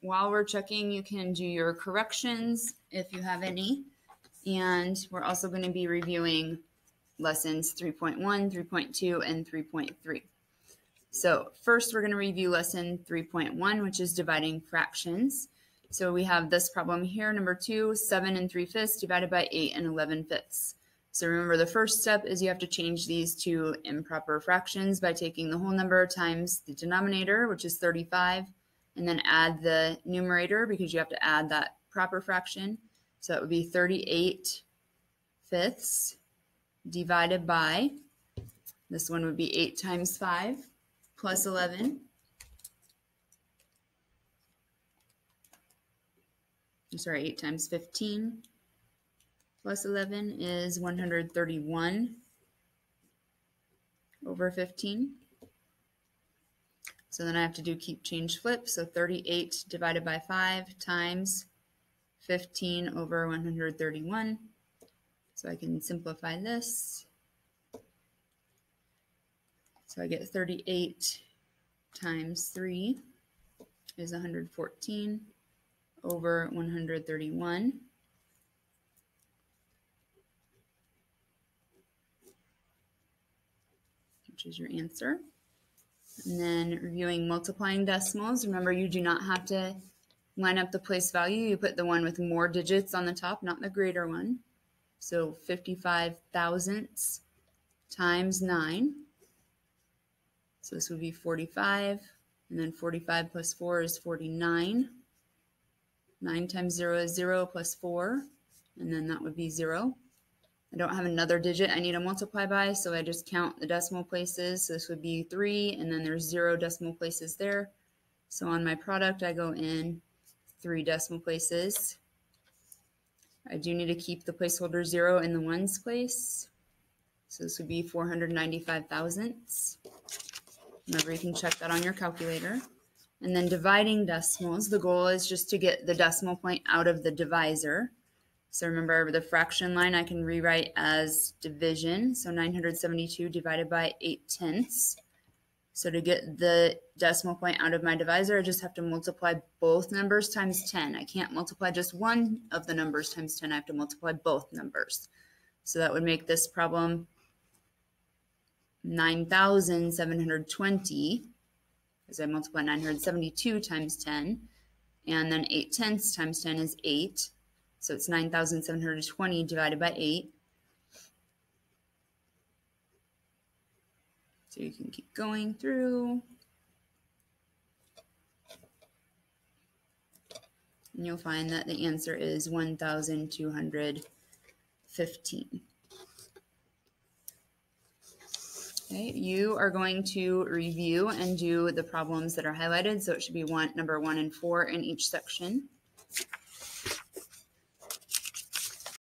While we're checking, you can do your corrections if you have any. And we're also going to be reviewing lessons 3.1, 3.2, and 3.3. So first, we're going to review lesson 3.1, which is dividing fractions. So we have this problem here, number 2, 7 3/5 divided by 8 11/5. So remember, the first step is you have to change these to improper fractions by taking the whole number times the denominator, which is 35, and then add the numerator because you have to add that proper fraction. So that would be 38/5 divided by, this one would be 8 times 5 plus 11. Sorry, 8 times 15 plus 11 is 131 over 15. So then I have to do keep change flip. So 38 divided by 5 times 15 over 131. So I can simplify this. So I get 38 times 3 is 114 over 131. Which is your answer. And then reviewing multiplying decimals, remember you do not have to line up the place value. You put the one with more digits on the top, not the greater one. So 55 thousandths times 9. So this would be 45, and then 45 plus 4 is 49. 9 times 0 is 0 plus 4, and then that would be 0. I don't have another digit I need to multiply by, so I just count the decimal places. So this would be 3, and then there's 0 decimal places there. So on my product, I go in 3 decimal places. I do need to keep the placeholder 0 in the ones place. So this would be 495 thousandths. Remember, you can check that on your calculator. And then dividing decimals, the goal is just to get the decimal point out of the divisor. So remember, the fraction line I can rewrite as division. So 972 divided by 8/10. So to get the decimal point out of my divisor, I just have to multiply both numbers times 10. I can't multiply just one of the numbers times 10. I have to multiply both numbers. So that would make this problem 9,720, because I multiply 972 times 10. And then 8/10 times 10 is 8. So it's 9,720 divided by 8. So you can keep going through. And you'll find that the answer is 1,215. Okay, you are going to review and do the problems that are highlighted. So it should be number 1 and 4 in each section.